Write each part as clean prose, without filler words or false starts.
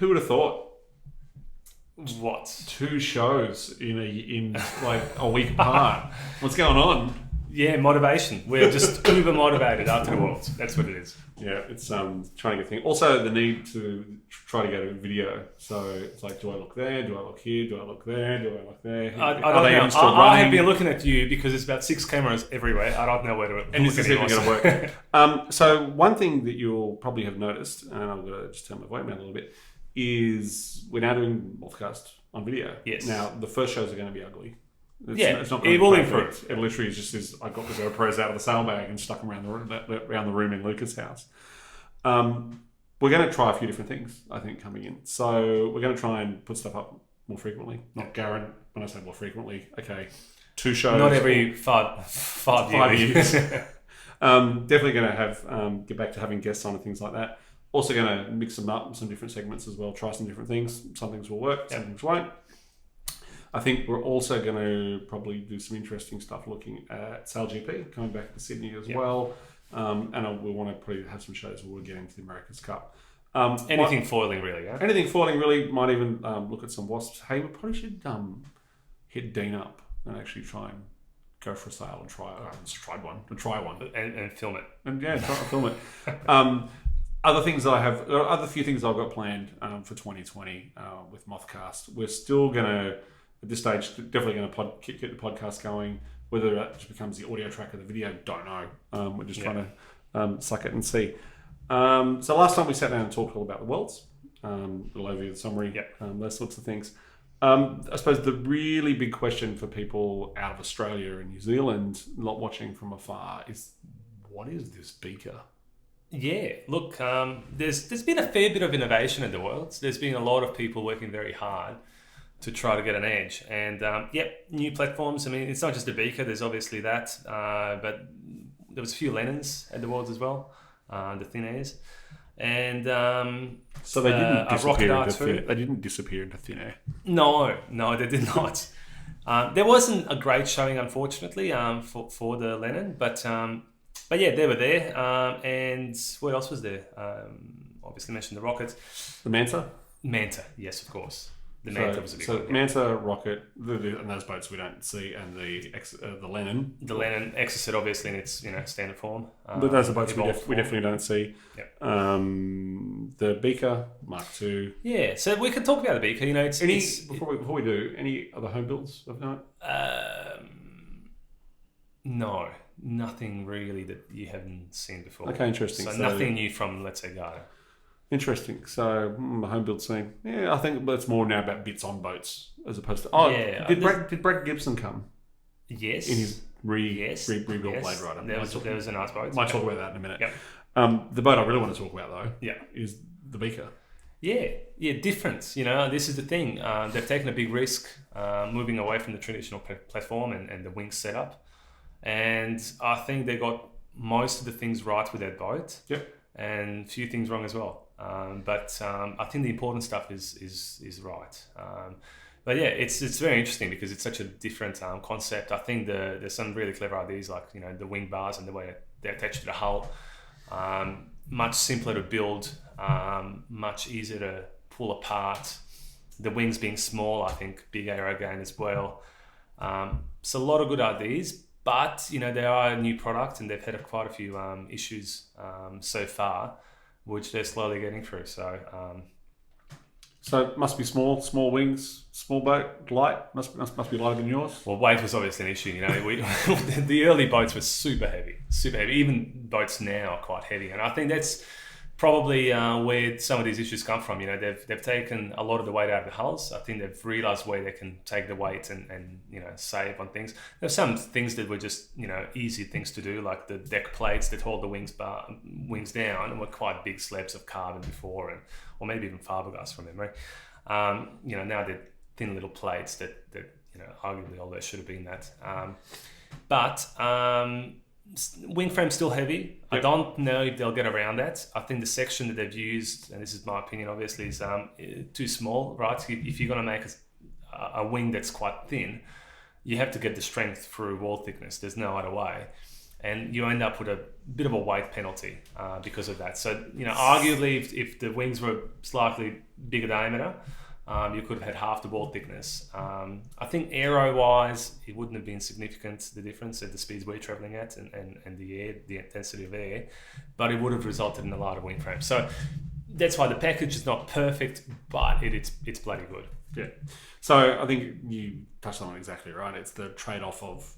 Who would have thought? What? 2 shows in like a week apart. What's going on? Yeah, motivation. We're just uber motivated after the Worlds. That's what it is. Yeah, it's trying to get things. Also, the need to try to get a video. So it's like, do I look there? Do I look here? Do I look there? Do I look there? I don't know. I have been looking at you because there's about 6 cameras everywhere. I don't know where to look. And this is even going to work. So one thing that you'll probably have noticed, and I'm going to just turn my volume down a little bit, is we're now doing Mothcast on video. Yes. Now, the first shows are going to be ugly. It's not it will improve. It literally is I got the GoPros out of the sailbag and stuck them around the room in Luca's house. We're going to try a few different things, I think, coming in. So we're going to try and put stuff up more frequently. Not Garen, when I say more frequently, okay, 2 shows. Not every five years. Definitely going to have get back to having guests on and things like that. Also going to mix them up, some different segments as well, try some different things. Some things will work, some things won't. I think we're also going to probably do some interesting stuff looking at SailGP, coming back to Sydney as well. And we want to probably have some shows where we'll get into the America's Cup. Anything foiling, really, yeah? Anything foiling, really. Might even look at some wasps. Hey, we probably should hit Dean up and actually try and go for a sail and try one. And film it. And yeah, try to film it. Other things that I have, other few things I've got planned for 2020 with Mothcast. We're still going to, at this stage, definitely going to get the podcast going. Whether that just becomes the audio track of the video, don't know. We're just trying to suck it and see. So last time we sat down and talked all about the worlds, little overview, the summary, those sorts of things. I suppose the really big question for people out of Australia and New Zealand, not watching from afar, is what is this Bieker? Yeah, look, there's been a fair bit of innovation in the worlds. There's been a lot of people working very hard to try to get an edge. And new platforms. I mean, it's not just a Bieker, there's obviously that, but there was a few Lennons at the Worlds as well, the thin airs. And so they didn't disappear into thin air. They didn't disappear into thin air. No, they did not. There wasn't a great showing, unfortunately, for the Lennon, but yeah, they were there. And what else was there? Obviously mentioned the rockets. The Manta? Manta, yes, of course. The Manta was a big one. Manta, rocket, and those boats we don't see, and the Lennon. The Lennon, Exocet obviously in its standard form. But those are boats we definitely don't see. Yep. The Bieker Mark II. Yeah, so we can talk about the Bieker. Before we do, any other home builds of note? No, nothing really that you haven't seen before. Okay, interesting. So nothing new from, let's say, Garda. Interesting. So the home build scene. Yeah, I think it's more now about bits on boats as opposed to. Did Brad Gibson come? Yes. In his rebuilt Blade Rider. There was a nice boat. Might talk about that in a minute. Yep. The boat I really want to talk about though, is the Bieker. Yeah, different. This is the thing. They've taken a big risk, moving away from the traditional platform and the wing setup, and I think they got most of the things right with that boat. Yep. And a few things wrong as well. But I think the important stuff is right. But yeah, it's very interesting because it's such a different concept. I think there's some really clever ideas like the wing bars and the way they're attached to the hull. Much simpler to build, much easier to pull apart. The wings being small, I think, big aero gain as well. So a lot of good ideas. But they are a new product and they've had quite a few issues so far, which they're slowly getting through. So it must be small wings, small boat, light. Must be lighter than yours. Well, weight was obviously an issue. The early boats were super heavy. Even boats now are quite heavy, and I think that's probably where some of these issues come from. They've taken a lot of the weight out of the hulls. I think they've realised where they can take the weight and save on things. There's some things that were just easy things to do, like the deck plates that hold the wings down, and were quite big slabs of carbon before, or maybe even fiberglass from memory. Now they're thin little plates that arguably all there should have been that. But wing frame's still heavy. Yep. I don't know if they'll get around that. I think the section that they've used, and this is my opinion obviously, is too small, right? If you're going to make a wing that's quite thin, you have to get the strength through wall thickness. There's no other way. and you end up with a bit of a weight penalty because of that. So, arguably, if the wings were slightly bigger diameter, you could have had half the ball thickness. I think aero-wise, it wouldn't have been significant, the difference at the speeds we're travelling at and the intensity of air, but it would have resulted in a larger wing frame. So that's why the package is not perfect, but it's bloody good. Yeah. So I think you touched on it exactly right. It's the trade-off of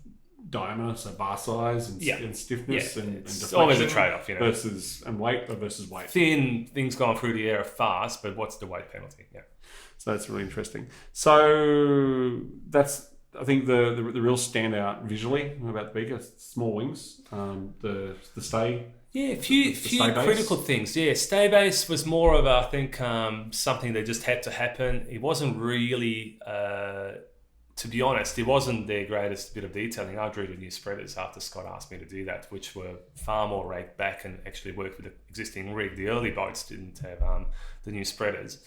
diameter, so bar size and stiffness and it's deflection always a trade-off, versus weight. Thin things going through the air are fast, but what's the weight penalty? Yeah. So that's really interesting. So that's, I think, the real standout visually about the Bieker: small wings, the stay. Yeah, a few critical things. Yeah, stay base was more of I think something that just had to happen. It wasn't really, to be honest, it wasn't their greatest bit of detailing. I drew the new spreaders after Scott asked me to do that, which were far more raked back and actually worked with the existing rig. The early boats didn't have the new spreaders.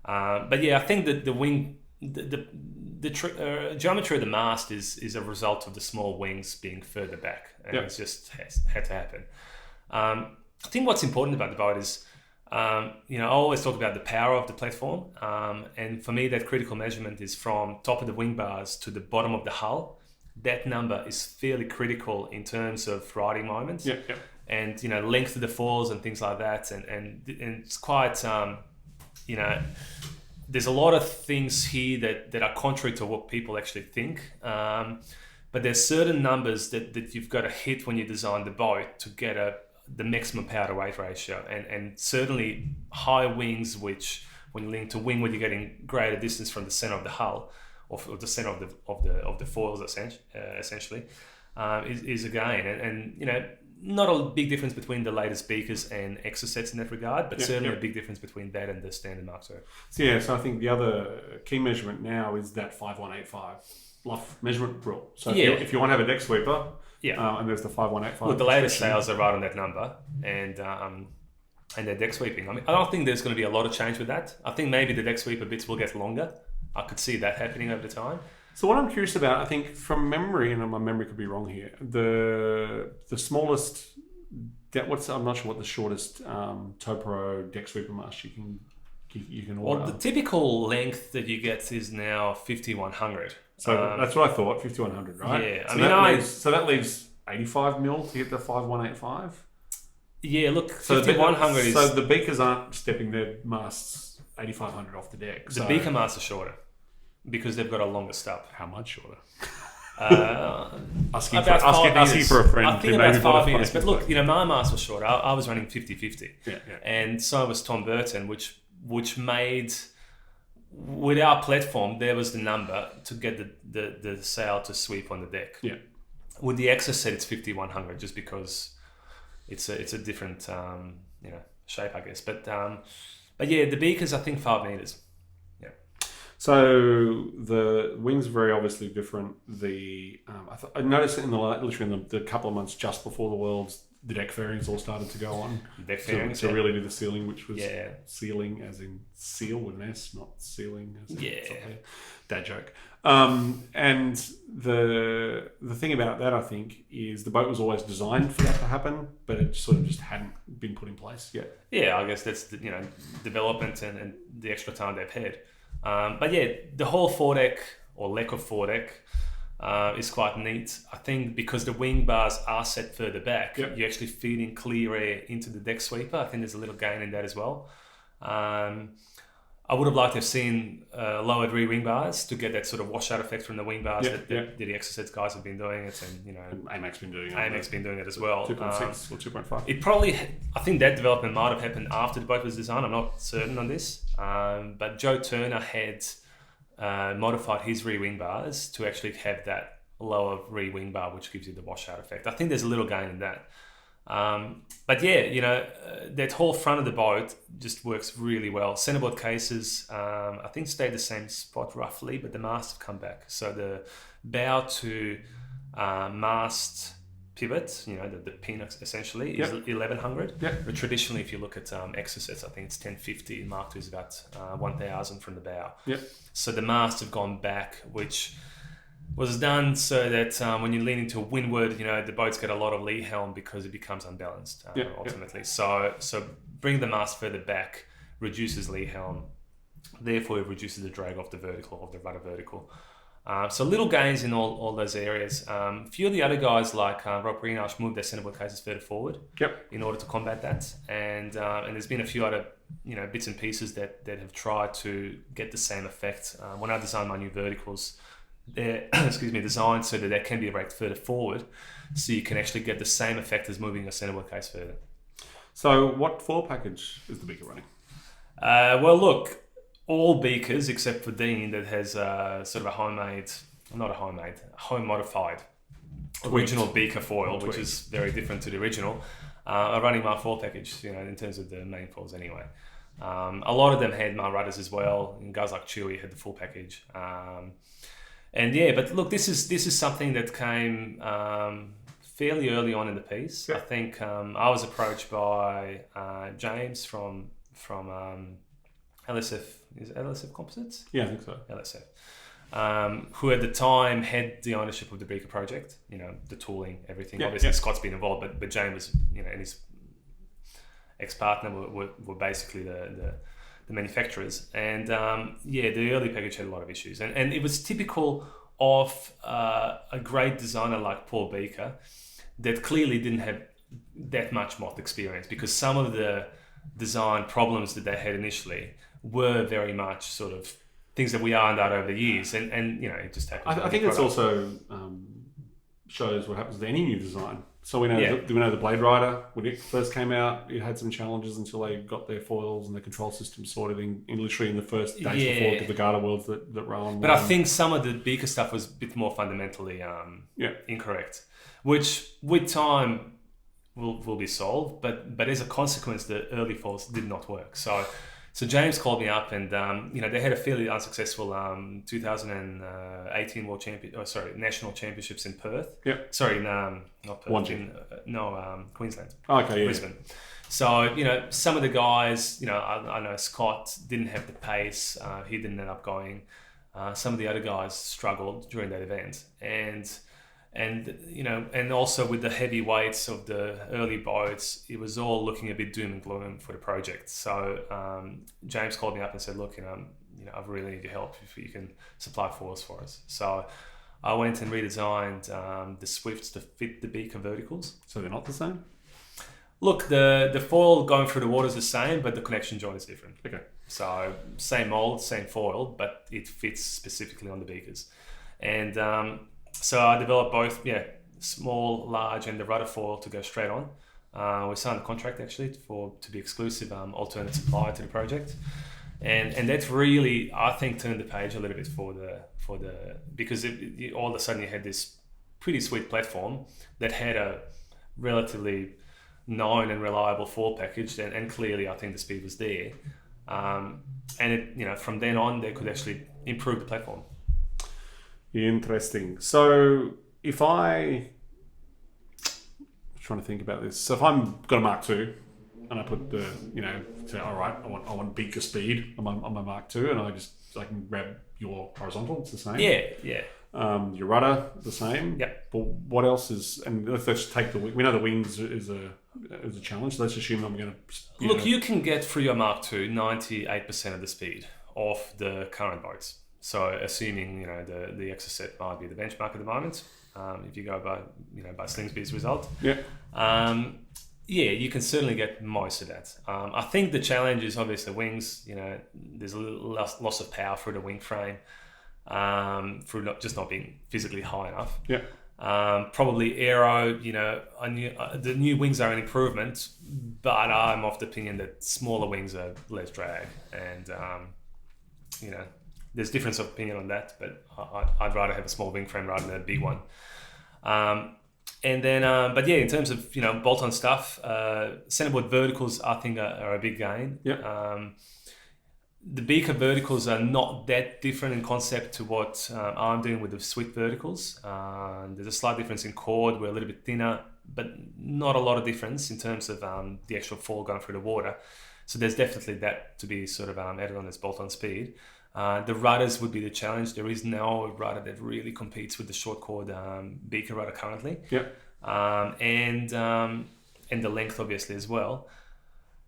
But yeah, I think that the wing, the geometry of the mast is a result of the small wings being further back, and it's just had to happen. I think what's important about the boat is, I always talk about the power of the platform, and for me, that critical measurement is from top of the wing bars to the bottom of the hull. That number is fairly critical in terms of riding moments, and length of the falls and things like that, and it's quite. There's a lot of things here that are contrary to what people actually think. But there's certain numbers that you've got to hit when you design the boat to get the maximum power to weight ratio. And certainly high wings, which when you link to wing, when you're getting greater distance from the center of the hull or the center of the foils, essentially, is a gain. And not a big difference between the latest Biekers and Exocets in that regard, but certainly a big difference between that and the standard Mark II. So I think the other key measurement now is that 5185 luff measurement rule. So if you want to have a deck sweeper, and there's the 5185. Look, the latest sales are right on that number, and they're deck sweeping. I mean, I don't think there's going to be a lot of change with that. I think maybe the deck sweeper bits will get longer. I could see that happening over time. So what I'm curious about, I think from memory, and my memory could be wrong here, the smallest, I'm not sure what the shortest Topro deck sweeper mast you can order. Well, the typical length that you get is now 5100. So that's what I thought, 5100, right? Yeah, so that leaves 85 mil to get the 5185. Yeah, look, 5100 is. So the Biekers aren't stepping their masts 8500 off the deck. The Bieker masts are shorter, because they've got a longer stub. How much shorter? Asking for a friend. I think about 5 meters. But look, my mast was shorter. I was running 50-50. Yeah. And so was Tom Burton, which made, with our platform, there was the number to get the sail to sweep on the deck. Yeah. With the Exocet, it's 5100, just because it's a different shape, I guess. But yeah, the Biekers, I think 5 meters. So the wings are very obviously different. I noticed it literally in the couple of months just before the Worlds, the deck fairings all started to go on. Deck fairings to really do the sealing, which was sealing as in seal with an S, not sealing as in dad joke. And the thing about that, I think, is the boat was always designed for that to happen, but it sort of just hadn't been put in place yet. Yeah, I guess that's the development and the extra time they've had. But yeah, the whole foredeck or lack of foredeck is quite neat. I think because the wing bars are set further back, you're actually feeding clear air into the deck sweeper. I think there's a little gain in that as well. I would have liked to have seen lowered rear wing bars to get that sort of washout effect from the wing bars that the Exocets guys have been doing it, and AMAC's been doing it. AMAC's been doing it as well. 2.6 or 2.5. It probably, I think that development might have happened after the boat was designed. I'm not certain on this, but Joe Turner had modified his rear wing bars to actually have that lower rear wing bar, which gives you the washout effect. I think there's a little gain in that. But yeah, that whole front of the boat just works really well. Centerboard cases, I think stayed the same spot roughly, but the masts have come back. So the bow to mast pivot, the pin essentially is 1100. But traditionally, if you look at Exocets, I think it's 1050. Mark II is about 1000 from the bow. So the masts have gone back, which was done so that when you lean into windward, the boats get a lot of lee helm because it becomes unbalanced ultimately. So bring the mast further back reduces lee helm, therefore it reduces the drag off the rudder vertical. So little gains in all those areas. A few of the other guys like Rob Greenash moved their centerboard cases further forward in order to combat that. And there's been a few other bits and pieces that have tried to get the same effect. When I designed my new verticals, they're designed so that they can be raked further forward, so you can actually get the same effect as moving a centerboard case further. So what foil package is the Bieker running? Well, look, all Biekers except for Dean that has sort of a home modified original Bieker foil, which is very different to the original, are running my foil package, in terms of the main foils anyway. A lot of them had my rudders as well, and guys like Chewy had the full package. But look, this is something that came fairly early on in the piece. I think I was approached by James from LSF. Is it LSF Composites? Yeah, I think so. LSF. Who at the time had the ownership of the Bieker project, the tooling, everything. Obviously, Scott's been involved, but James was, and his ex-partner were basically the manufacturers. And the early package had a lot of issues. And it was typical of a great designer like Paul Bieker that clearly didn't have that much moth experience, because some of the design problems that they had initially were very much sort of things that we ironed out over the years, and it just happens. I think it's also shows what happens to any new design. So we know the Blade Rider, when it first came out, it had some challenges until they got their foils and the control system sorted in literally in the first days before the Garda Worlds that Rowan But I think some of the Bieker stuff was a bit more fundamentally incorrect, which with time will be solved. But as a consequence, the early foils did not work. So James called me up, and they had a fairly unsuccessful 2018 National Championships in Perth. Yeah. Sorry, not Perth. Queensland. Okay, yeah. Brisbane. So some of the guys, I know Scott didn't have the pace. He didn't end up going. Some of the other guys struggled during that event, and also with the heavy weights of the early boats, it was all looking a bit doom and gloom for the project. So James called me up and said, look, I really need your help if you can supply foils for us. So I went and redesigned the Swifts to fit the Bieker verticals. So they're not the same? Look, the foil going through the water is the same, but the connection joint is different. Okay. So same mold, same foil, but it fits specifically on the Biekers. And so I developed both, small, large, and the rudder foil to go straight on. We signed a contract actually to be exclusive alternate supplier to the project, and that really, I think, turned the page a little bit for the because all of a sudden you had this pretty sweet platform that had a relatively known and reliable foil package, and clearly I think the speed was there, and it, from then on they could actually improve the platform. Interesting. So if I'm trying to think about this. So if I'm got a Mark II and I put the, say, all right, I want Bieker speed on my Mark II, and I can grab your horizontal, it's the same. Yeah. Your rudder, the same. Yep. But what else is? And let's take we know the wings is a challenge. So let's assume I'm going to look. You can get through your Mark II 98% of the speed of the current boats. So assuming the Exocet might be the benchmark at the moment, if you go by Slingsby's result, you can certainly get most of that. I think the challenge is obviously wings. There's a little loss of power through the wing frame, through not being physically high enough. Yeah. Probably aero. The new wings are an improvement, but I'm of the opinion that smaller wings are less drag, and there's difference of opinion on that, but I'd rather have a small wing frame rather than a big one. In terms of bolt-on stuff, centerboard verticals I think are a big gain. Yeah. The Bieker verticals are not that different in concept to what I'm doing with the Swift verticals. There's a slight difference in cord. We're a little bit thinner, but not a lot of difference in terms of the actual fall going through the water. So there's definitely that to be sort of added on as bolt-on speed. The rudders would be the challenge. There is no rudder that really competes with the short chord Bieker rudder currently. Yep. And the length obviously as well.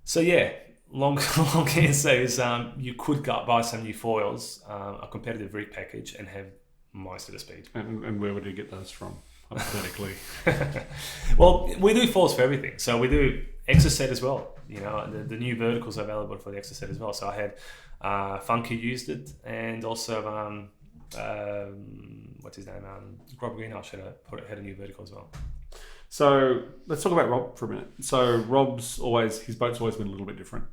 So yeah, long answer is you could buy some new foils, a competitive rig package, and have most of the speed. And where would you get those from, hypothetically? Well, we do foils for everything. So we do Exocet as well. You know, the new verticals are available for the Exocet as well. So I had Funky used it, and also what's his name? Rob Greenhouse had a new vertical as well. So let's talk about Rob for a minute. So his boat's always been a little bit different.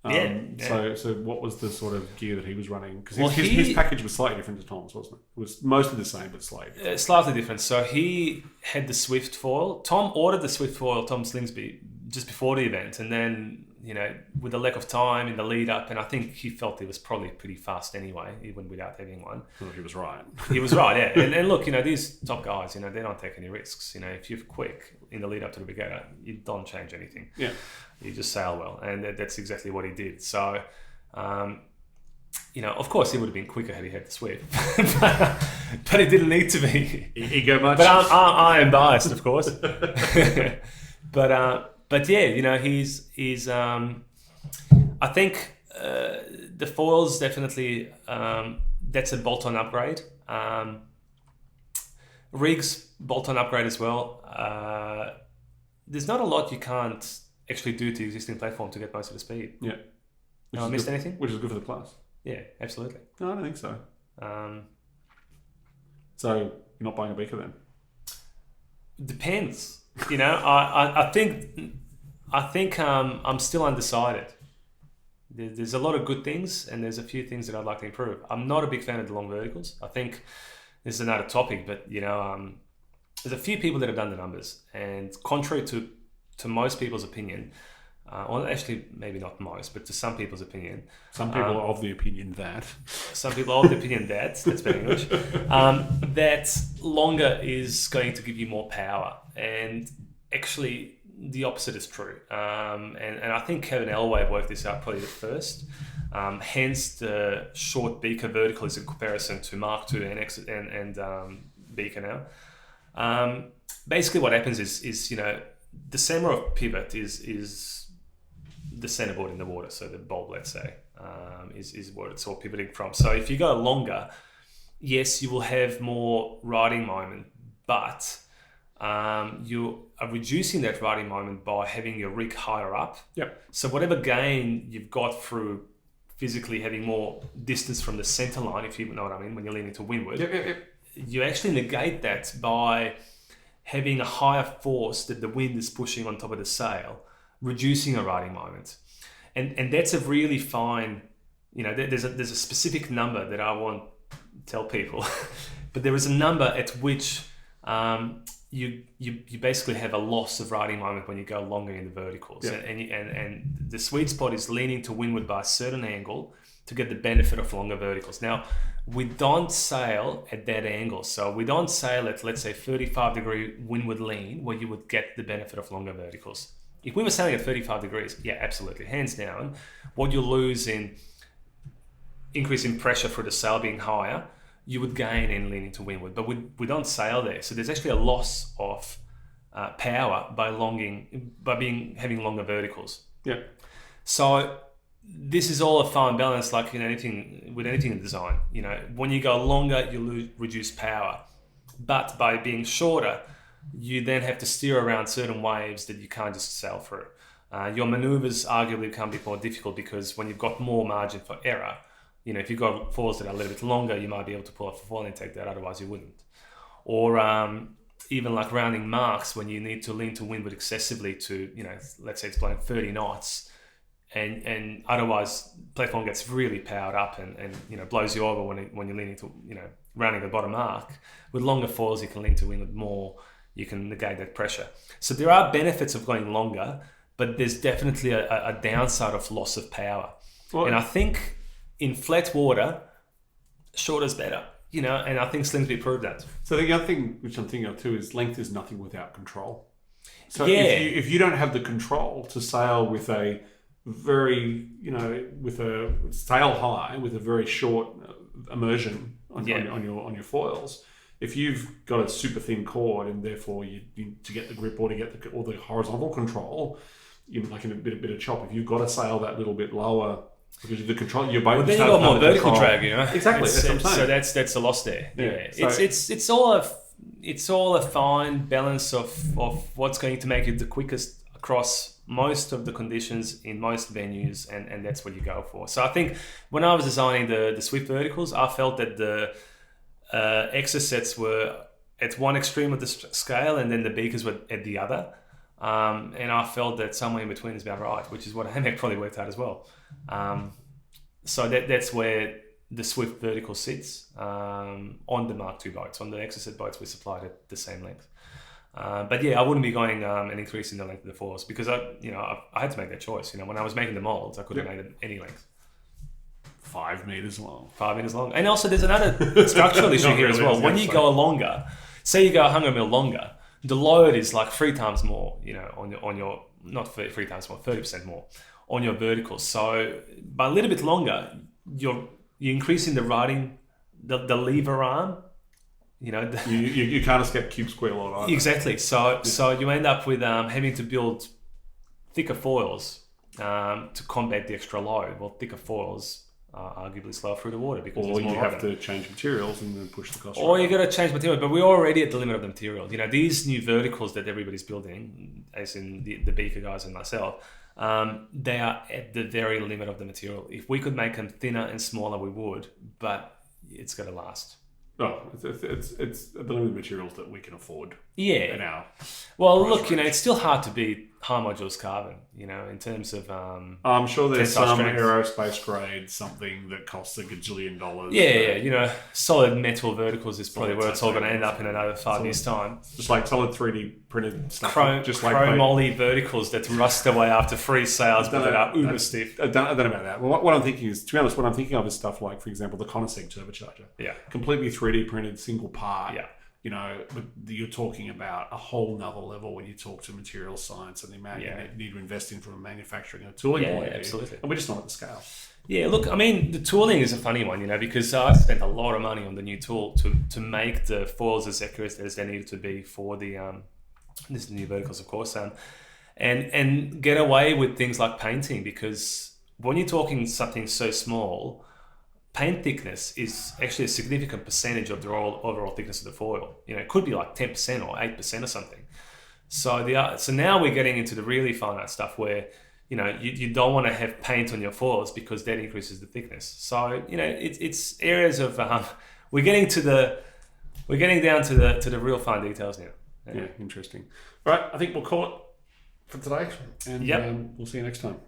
Yeah. So what was the sort of gear that he was running? Because his package was slightly different to Tom's, wasn't it? It was mostly the same, but slightly. Slightly different. So he had the Swift foil. Tom ordered the Swift foil, Tom Slingsby, just before the event, and then, you know, with the lack of time in the lead up, and I think he felt it was probably pretty fast anyway, even without having one. Well, he was right. He was right, yeah. And look, you know, these top guys, you know, they don't take any risks. You know, if you're quick in the lead up to the regatta, you don't change anything. Yeah. You just sail well, and that's exactly what he did. So, you know, of course, he would have been quicker had he had the Swift, but it didn't need to be. Ego much? But I am biased, of course. But yeah, you know, he's I think the foils definitely that's a bolt-on upgrade. Rigs bolt-on upgrade as well. There's not a lot you can't actually do to the existing platform to get most of the speed. Yeah. Have I missed anything? Which is good for the class. Yeah, absolutely. No, I don't think so. So you're not buying a Bieker then? Depends. You know, I think I'm still undecided. There's a lot of good things, and there's a few things that I'd like to improve. I'm not a big fan of the long verticals. I think this is another topic, but you know, there's a few people that have done the numbers, and contrary to most people's opinion, or actually maybe not most, but to some people's opinion, some people are of the opinion that that's better English, that longer is going to give you more power, and actually the opposite is true. And I think Kevin Elway worked this out probably the first. Hence the short Bieker vertical is in comparison to Mark II and Bieker now. Basically what happens is, you know, the center of pivot is the centerboard in the water. So the bulb, let's say, is what it's all pivoting from. So if you go longer, yes, you will have more riding moment, but you are reducing that riding moment by having your rig higher up. Yep. So whatever gain you've got through physically having more distance from the center line, if you know what I mean, when you're leaning to windward, you actually negate that by having a higher force that the wind is pushing on top of the sail, reducing a riding moment. And that's a really fine, you know, there's a specific number that I won't tell people, but there is a number at which you basically have a loss of riding moment when you go longer in the verticals. Yeah. And the sweet spot is leaning to windward by a certain angle to get the benefit of longer verticals. Now, we don't sail at that angle. So we don't sail at, let's say, 35-degree windward lean where you would get the benefit of longer verticals. If we were sailing at 35 degrees, yeah, absolutely, hands down, what you lose in increase in pressure for the sail being higher, you would gain in leaning to windward. But we don't sail there. So there's actually a loss of power by having longer verticals. Yeah. So this is all a fine balance, like in anything in design. You know, when you go longer, you reduce power, but by being shorter, you then have to steer around certain waves that you can't just sail through. Your maneuvers arguably become a bit more difficult because when you've got more margin for error, you know, if you've got foils that are a little bit longer, you might be able to pull off a foil intake that otherwise you wouldn't. Or even like rounding marks when you need to lean to windward excessively to, you know, let's say it's blowing 30 knots, and otherwise platform gets really powered up and you know, blows you over when you're leaning to, you know, rounding the bottom mark. With longer foils, you can lean to windward more, you can negate that pressure. So there are benefits of going longer, but there's definitely a downside of loss of power. Well, and I think in flat water, shorter's better, you know, and I think Slingsby proved that. So the other thing which I'm thinking of too is length is nothing without control. So yeah. if you don't have the control to sail with a very, with a sail high, with a very short immersion on your foils. If you've got a super thin cord and therefore you to get the grip or to get all the horizontal control, like in a bit of chop, if you've got to sail that little bit lower because the control, your boat. Well, then you got more vertical drag, Exactly, that's what I'm saying. So that's a loss there. Yeah. So it's all a fine balance of what's going to make it the quickest across most of the conditions in most venues, and that's what you go for. So I think when I was designing the Swift verticals, I felt that the Exo sets were at one extreme of the scale, and then the Biekers were at the other. And I felt that somewhere in between is about right, which is what AMEC probably worked out as well. So that's where the Swift vertical sits on the Mark II boats. On the Exo set boats, we supplied at the same length. But yeah, I wouldn't be going and increasing the length of the foils because I had to make that choice. When I was making the molds, I couldn't have made it any length. 5 meters long. 5 meters long. And also there's another structural issue here as well. When you go longer, say you go 100 mil longer, the load is like 3 times more, on your not 3 times more, 30% more on your verticals. So by a little bit longer, you're increasing the riding, the lever arm. You can't escape cube square load either. Exactly. So you end up with having to build thicker foils to combat the extra load. Well, thicker foils arguably slow through the water because or you have to change materials and then push the cost. Or you got to change materials, but we're already at the limit of the material. These new verticals that everybody's building, as in the Bieker guys and myself, they are at the very limit of the material. If we could make them thinner and smaller, we would, but it's got to last. No, it's the limited materials that we can afford. Yeah. Now. Well, look, it's still hard to beat high modules carbon, in terms of... I'm sure there's some strength. Aerospace grade something that costs $1 gajillion. Yeah. Solid metal verticals is probably where it's all going to end up in another 5 years' time. Just like solid 3D printed stuff. Chromoly verticals that rust away after 3 sails, but that are uber stiff. I don't know about that. Well, what I'm thinking is, to be honest, what I'm thinking of is stuff like, for example, the Koenigsegg turbocharger. Yeah. Completely 3D printed, single part. Yeah. But you're talking about a whole nother level when you talk to material science and the amount you need to invest in from a manufacturing and tooling point of view. Absolutely. And we're just not at the scale. Yeah, look, the tooling is a funny one, because I spent a lot of money on the new tool to make the foils as accurate as they needed to be for the this new verticals, of course, and get away with things like painting, because when you're talking something so small, paint thickness is actually a significant percentage of the overall thickness of the foil. It could be like 10% or 8% or something. So now we're getting into the really finite stuff where, you don't want to have paint on your foils because that increases the thickness. So, it's areas of we're getting down to the real fine details now. Yeah, interesting. All right, I think we'll call it for today, and we'll see you next time.